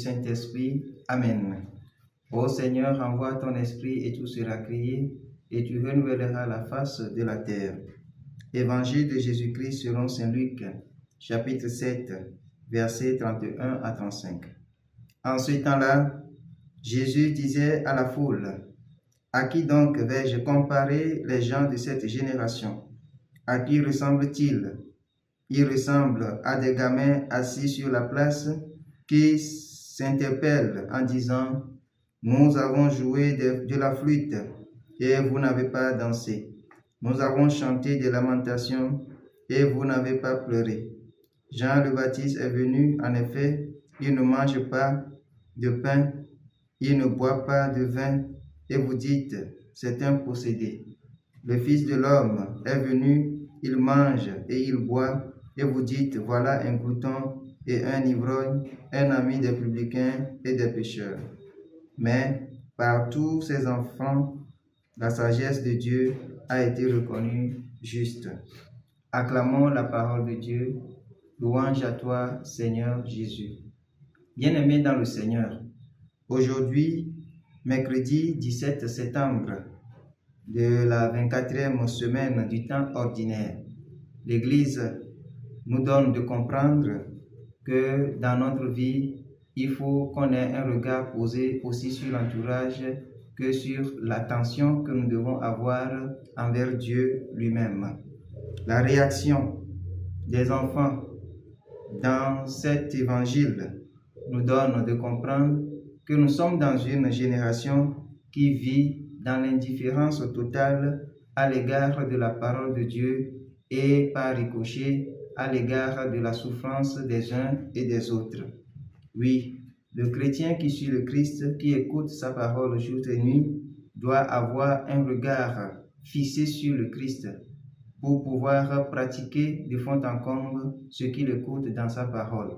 Saint-Esprit. Amen. Ô Seigneur, envoie ton Esprit et tout sera créé, et tu renouvelleras la face de la terre. Évangile de Jésus-Christ selon Saint Luc, chapitre 7, versets 31 à 35. En ce temps-là, Jésus disait à la foule, « À qui donc vais-je comparer les gens de cette génération? À qui ressemblent-ils? Ils ressemblent à des gamins assis sur la place qui s'interpellent en disant, « Nous avons joué de la flûte et vous n'avez pas dansé. Nous avons chanté des lamentations et vous n'avez pas pleuré. » Jean le Baptiste est venu, en effet, il ne mange pas de pain, il ne boit pas de vin, et vous dites, c'est un possédé. Le Fils de l'homme est venu, il mange et il boit, et vous dites, voilà un glouton et un ivrogne, un ami des publicains et des pécheurs. Mais par tous ces enfants, la sagesse de Dieu a été reconnue juste. Acclamons la parole de Dieu. Louange à toi, Seigneur Jésus. Bien-aimés dans le Seigneur, aujourd'hui, mercredi 17 septembre de la 24e semaine du temps ordinaire, l'Église nous donne de comprendre que dans notre vie, il faut qu'on ait un regard posé aussi sur l'entourage que sur l'attention que nous devons avoir envers Dieu lui-même. La réaction des enfants dans cet évangile nous donne de comprendre que nous sommes dans une génération qui vit dans l'indifférence totale à l'égard de la parole de Dieu et par ricochet à l'égard de la souffrance des uns et des autres. Oui, le chrétien qui suit le Christ, qui écoute sa parole jour et nuit, doit avoir un regard fixé sur le Christ pour pouvoir pratiquer de fond en comble ce qu'il écoute dans sa parole.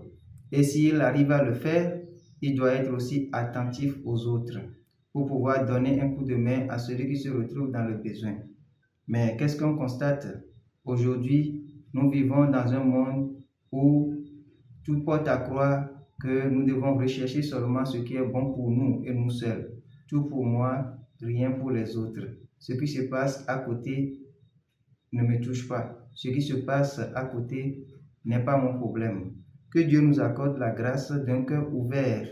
Et s'il arrive à le faire, il doit être aussi attentif aux autres pour pouvoir donner un coup de main à celui qui se retrouve dans le besoin. Mais qu'est-ce qu'on constate? Aujourd'hui, nous vivons dans un monde où tout porte à croire que nous devons rechercher seulement ce qui est bon pour nous et nous seuls. Tout pour moi, rien pour les autres. Ce qui se passe à côté ne me touche pas. Ce qui se passe à côté n'est pas mon problème. Que Dieu nous accorde la grâce d'un cœur ouvert,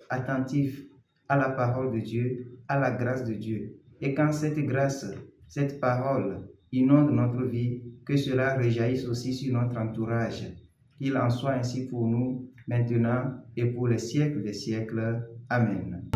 attentif à la parole de Dieu, à la grâce de Dieu. Et quand cette grâce, cette parole inonde notre vie, que cela rejaillisse aussi sur notre entourage. Qu'il en soit ainsi pour nous, maintenant et pour les siècles des siècles. Amen.